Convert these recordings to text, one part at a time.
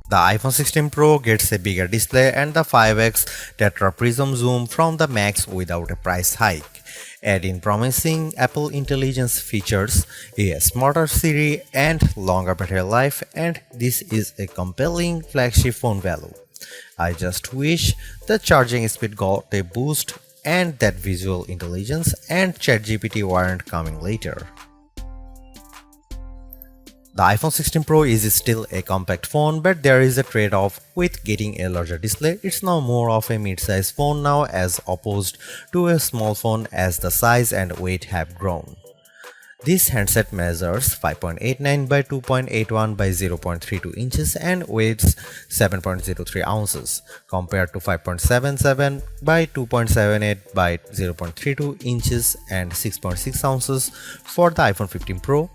The iPhone 16 Pro gets a bigger display and the 5x tetra prism zoom from the Max without a price hike. Add in promising Apple Intelligence features, a smarter Siri and longer battery life, and this is a compelling flagship phone value. I just wish the charging speed got a boost and that visual intelligence and ChatGPT weren't coming later. The iPhone 16 Pro is still a compact phone, but there is a trade-off with getting a larger display. It's now more of a mid-size phone now as opposed to a small phone as the size and weight have grown. This handset measures 5.89 by 2.81 by 0.32 inches and weighs 7.03 ounces compared to 5.77 by 2.78 by 0.32 inches and 6.6 ounces for the iPhone 15 Pro.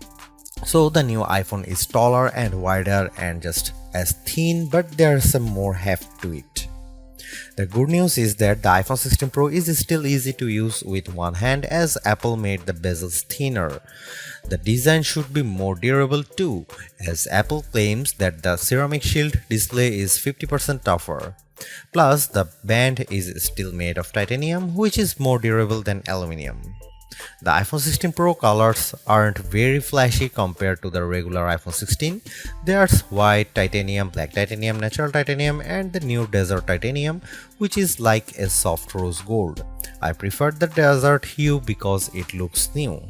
So the new iPhone is taller and wider and just as thin, but there's some more heft to it. The good news is that the iPhone 16 Pro is still easy to use with one hand as Apple made the bezels thinner. The design should be more durable too, as Apple claims that the ceramic shield display is 50% tougher. Plus, the band is still made of titanium, which is more durable than aluminum. The iPhone 16 Pro colors aren't very flashy compared to the regular iPhone 16. There's white titanium, black titanium, natural titanium, and the new desert titanium, which is like a soft rose gold. I prefer the desert hue because it looks new.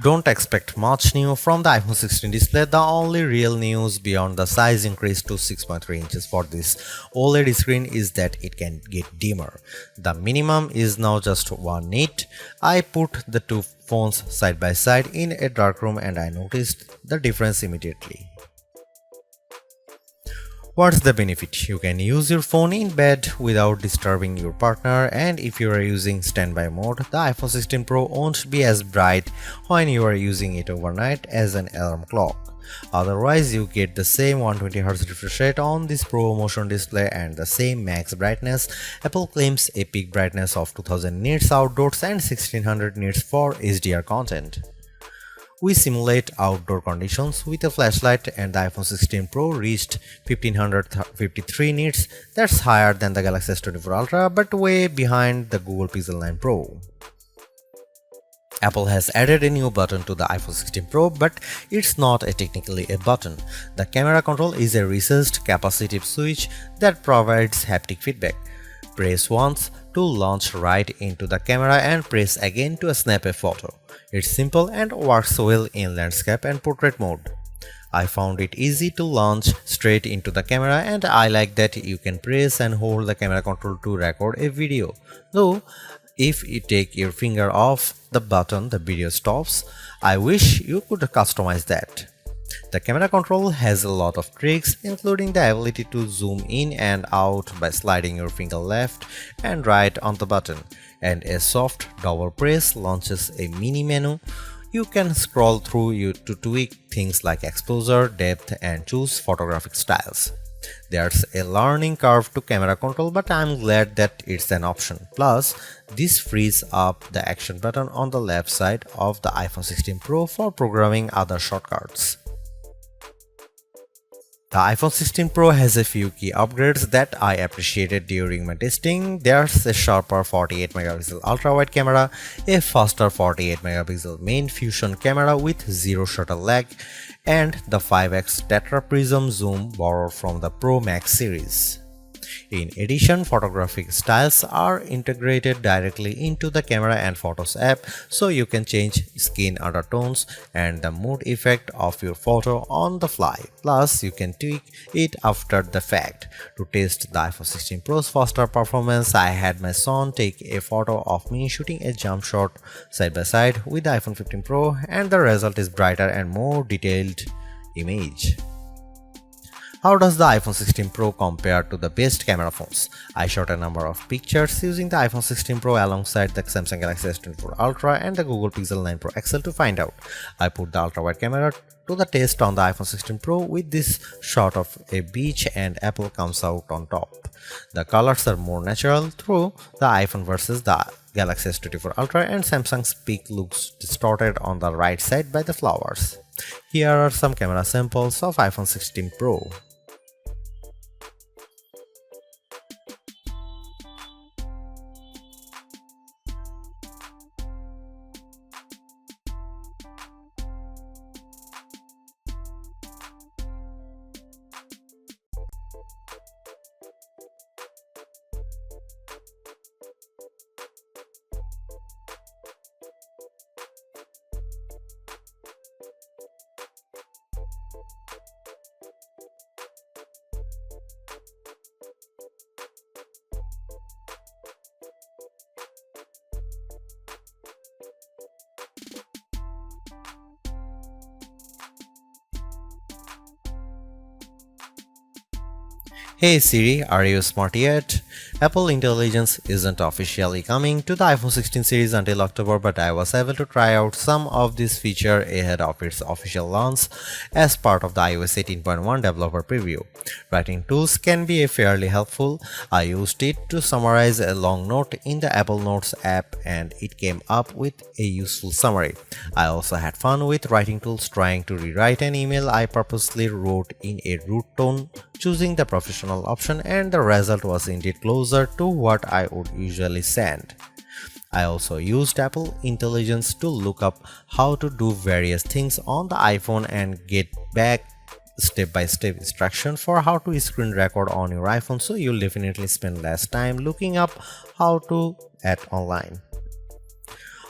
Don't expect much new from the iPhone 16 display. The only real news beyond the size increase to 6.3 inches for this OLED screen is that it can get dimmer. The minimum is now just 1 nit. I put the two phones side by side in a dark room and I noticed the difference immediately. What's the benefit? You can use your phone in bed without disturbing your partner, and if you are using standby mode, the iPhone 16 Pro won't be as bright when you are using it overnight as an alarm clock. Otherwise, you get the same 120Hz refresh rate on this Pro Motion display and the same max brightness. Apple claims a peak brightness of 2000 nits outdoors and 1600 nits for HDR content. We simulate outdoor conditions with a flashlight and the iPhone 16 Pro reached 1553 nits. That's higher than the Galaxy S24 Ultra but way behind the Google Pixel 9 Pro. Apple has added a new button to the iPhone 16 Pro, but it's not technically a button. The camera control is a recessed capacitive switch that provides haptic feedback. Press once to launch right into the camera and press again to snap a photo. It's simple and works well in landscape and portrait mode. I found it easy to launch straight into the camera and I like that you can press and hold the camera control to record a video. Though, if you take your finger off the button, the video stops. I wish you could customize that. The camera control has a lot of tricks, including the ability to zoom in and out by sliding your finger left and right on the button, and a soft double press launches a mini menu. You can scroll through to tweak things like exposure, depth, and choose photographic styles. There's a learning curve to camera control, but I'm glad that it's an option. Plus, this frees up the action button on the left side of the iPhone 16 Pro for programming other shortcuts. The iPhone 16 Pro has a few key upgrades that I appreciated during my testing. There's a sharper 48MP ultra-wide camera, a faster 48MP main fusion camera with zero shutter lag, and the 5x tetra prism zoom borrowed from the Pro Max series. In addition, photographic styles are integrated directly into the Camera and Photos app, so you can change skin undertones and the mood effect of your photo on the fly. Plus, you can tweak it after the fact. To test the iPhone 16 Pro's faster performance, I had my son take a photo of me shooting a jump shot side by side with the iPhone 15 Pro, and the result is brighter and more detailed image. How does the iPhone 16 Pro compare to the best camera phones? I shot a number of pictures using the iPhone 16 Pro alongside the Samsung Galaxy S24 Ultra and the Google Pixel 9 Pro XL to find out. I put the ultra-wide camera to the test on the iPhone 16 Pro with this shot of a beach and Apple comes out on top. The colors are more natural through the iPhone versus the Galaxy S24 Ultra, and Samsung's peak looks distorted on the right side by the flowers. Here are some camera samples of iPhone 16 Pro. Hey Siri, are you smart yet? Apple Intelligence isn't officially coming to the iPhone 16 series until October, but I was able to try out some of this feature ahead of its official launch as part of the iOS 18.1 developer preview. Writing tools can be fairly helpful. I used it to summarize a long note in the Apple Notes app and it came up with a useful summary. I also had fun with writing tools trying to rewrite an email I purposely wrote in a rude tone, choosing the professional option, and the result was indeed closer to what I would usually send. I also used Apple Intelligence to look up how to do various things on the iPhone and get back step-by-step instruction for how to screen record on your iPhone, so you'll definitely spend less time looking up how to at online.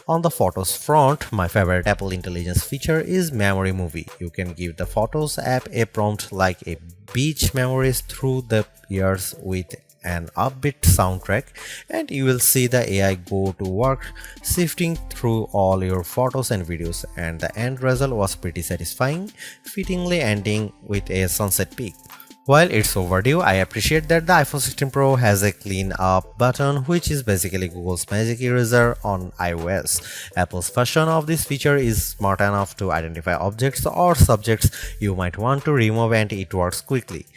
On the Photos front, my favorite Apple Intelligence feature is Memory Movie. You can give the Photos app a prompt like a beach memories through the years with an upbeat soundtrack, and you will see the AI go to work sifting through all your photos and videos, and the end result was pretty satisfying, fittingly ending with a sunset peak. While it's overdue, I appreciate that the iPhone 16 Pro has a clean up button, which is basically Google's magic eraser on iOS. Apple's version of this feature is smart enough to identify objects or subjects you might want to remove, and it works quickly.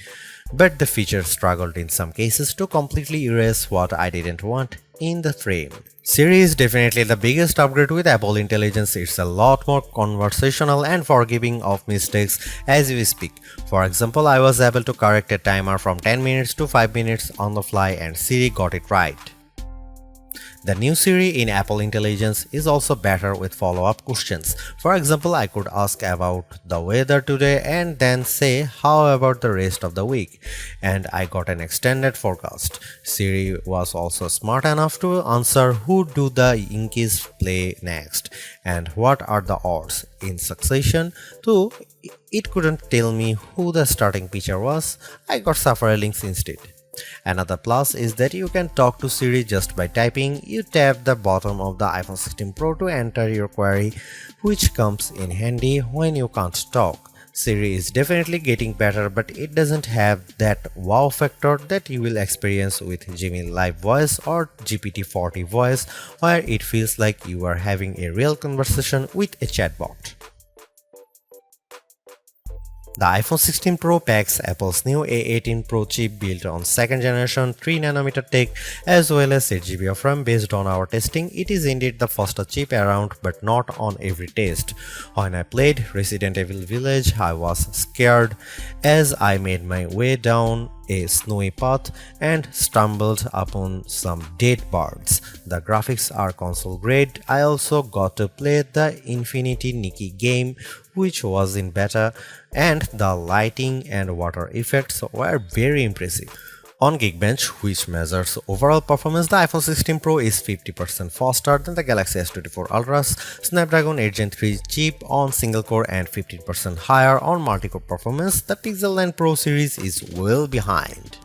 But the feature struggled in some cases to completely erase what I didn't want in the frame. Siri is definitely the biggest upgrade with Apple Intelligence. It's a lot more conversational and forgiving of mistakes as we speak. For example, I was able to correct a timer from 10 minutes to 5 minutes on the fly and Siri got it right. The new Siri in Apple Intelligence is also better with follow-up questions. For example, I could ask about the weather today and then say, how about the rest of the week? And I got an extended forecast. Siri was also smart enough to answer who do the Yankees play next and what are the odds in succession, though it couldn't tell me who the starting pitcher was. I got several links instead. Another plus is that you can talk to Siri just by typing. You tap the bottom of the iPhone 16 Pro to enter your query, which comes in handy when you can't talk. Siri is definitely getting better, but it doesn't have that wow factor that you will experience with Gemini Live Voice or GPT-40 Voice, where it feels like you are having a real conversation with a chatbot. The iPhone 16 Pro packs Apple's new A18 Pro chip built on 2nd generation 3nm tech as well as 8GB of RAM. Based on our testing, it is indeed the fastest chip around, but not on every test. When I played Resident Evil Village, I was scared as I made my way down a snowy path and stumbled upon some dead birds. The graphics are console grade. I also got to play the Infinity Nikki game, which was in beta, and the lighting and water effects were very impressive. On Geekbench, which measures overall performance, the iPhone 16 Pro is 50% faster than the Galaxy S24 Ultra's Snapdragon 8 Gen 3 chip on single core and 15% higher on multi-core performance. The Pixel 9 Pro series is well behind.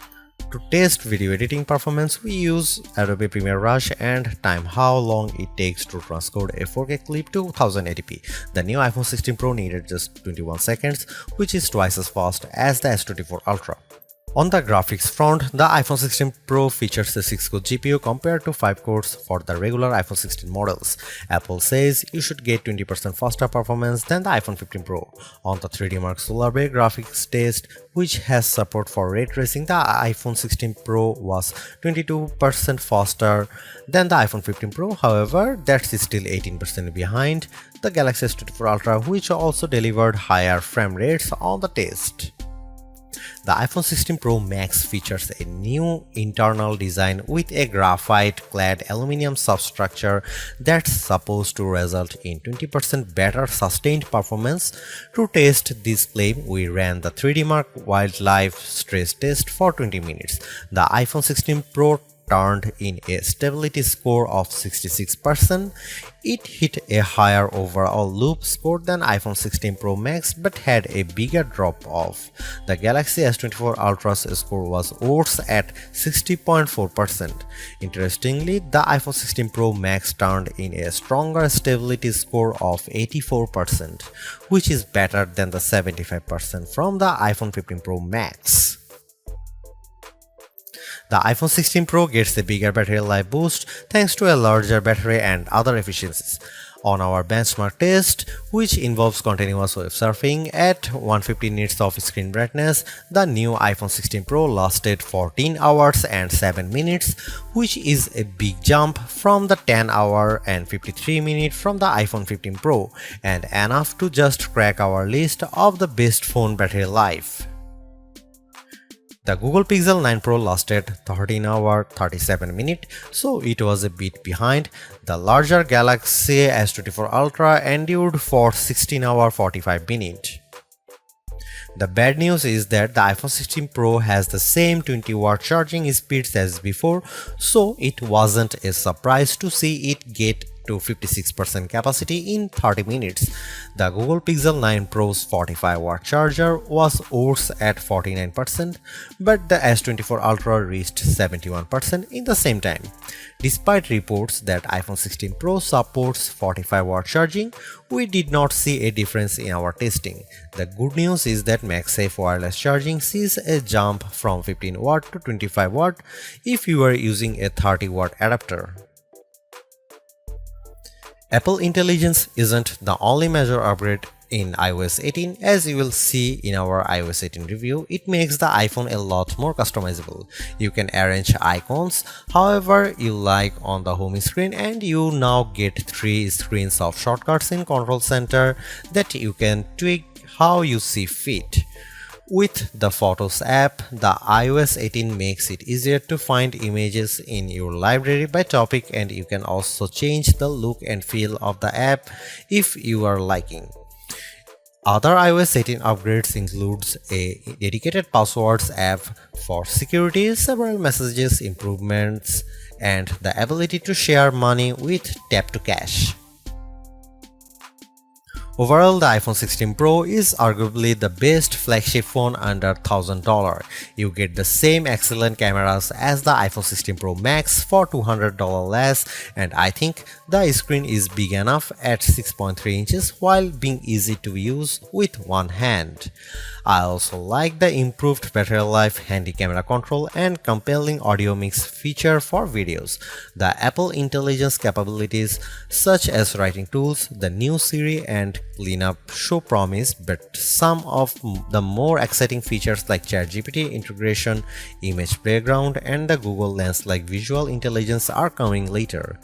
To test video editing performance, we use Adobe Premiere Rush and time how long it takes to transcode a 4K clip to 1080p. The new iPhone 16 Pro needed just 21 seconds, which is twice as fast as the S24 Ultra. On the graphics front, the iPhone 16 Pro features a 6-core GPU compared to 5 cores for the regular iPhone 16 models. Apple says you should get 20% faster performance than the iPhone 15 Pro. On the 3D Mark Solar Bay graphics test, which has support for ray tracing, the iPhone 16 Pro was 22% faster than the iPhone 15 Pro. However, that's still 18% behind the Galaxy S24 Ultra, which also delivered higher frame rates on the test. The iPhone 16 Pro Max features a new internal design with a graphite-clad aluminum substructure that's supposed to result in 20% better sustained performance. To test this claim, we ran the 3D Mark Wildlife stress test for 20 minutes. The iPhone 16 Pro turned in a stability score of 66%. It hit a higher overall loop score than iPhone 16 Pro Max but had a bigger drop-off. The Galaxy S24 Ultra's score was worse at 60.4%. Interestingly, the iPhone 16 Pro Max turned in a stronger stability score of 84%, which is better than the 75% from the iPhone 15 Pro Max. The iPhone 16 Pro gets a bigger battery life boost thanks to a larger battery and other efficiencies. On our benchmark test, which involves continuous web surfing at 150 nits of screen brightness, the new iPhone 16 Pro lasted 14 hours and 7 minutes, which is a big jump from the 10 hour and 53 minutes from the iPhone 15 Pro, and enough to just crack our list of the best phone battery life. The Google Pixel 9 Pro lasted 13 hours 37 minutes, so it was a bit behind. The larger Galaxy S24 Ultra endured for 16 hours 45 minutes. The bad news is that the iPhone 16 Pro has the same 20-watt charging speeds as before, so it wasn't a surprise to see it get to 56% capacity in 30 minutes. The Google Pixel 9 Pro's 45-watt charger was worse at 49%, but the S24 Ultra reached 71% in the same time. Despite reports that iPhone 16 Pro supports 45-watt charging, we did not see a difference in our testing. The good news is that MagSafe wireless charging sees a jump from 15W to 25W if you are using a 30-watt adapter. Apple Intelligence isn't the only major upgrade in iOS 18. As you will see in our iOS 18 review, it makes the iPhone a lot more customizable. You can arrange icons however you like on the home screen, and you now get 3 screens of shortcuts in Control Center that you can tweak how you see fit. With the Photos app, the iOS 18 makes it easier to find images in your library by topic, and you can also change the look and feel of the app if you are liking. Other iOS 18 upgrades includes a dedicated passwords app for security, several messages improvements, and the ability to share money with Tap to Cash. Overall, the iPhone 16 Pro is arguably the best flagship phone under $1,000. You get the same excellent cameras as the iPhone 16 Pro Max for $200 less, and I think the screen is big enough at 6.3 inches while being easy to use with one hand. I also like the improved battery life, handy camera control, and compelling audio mix feature for videos. The Apple Intelligence capabilities such as writing tools, the new Siri, and cleanup show promise, but some of the more exciting features like ChatGPT integration, image playground, and the Google Lens like visual intelligence are coming later.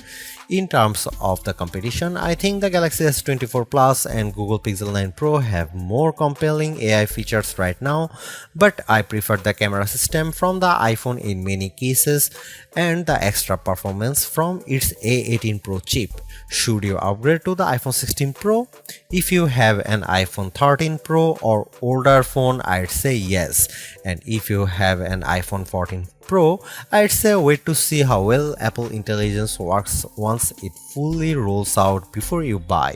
In terms of the competition, I think the Galaxy S24 Plus and Google Pixel 9 Pro have more compelling AI features right now, but I prefer the camera system from the iPhone in many cases and the extra performance from its A18 Pro chip. Should you upgrade to the iPhone 16 Pro? If you have an iPhone 13 Pro or older phone, I'd say yes. And if you have an iPhone 14 Pro, I'd say wait to see how well Apple Intelligence works once it fully rolls out before you buy.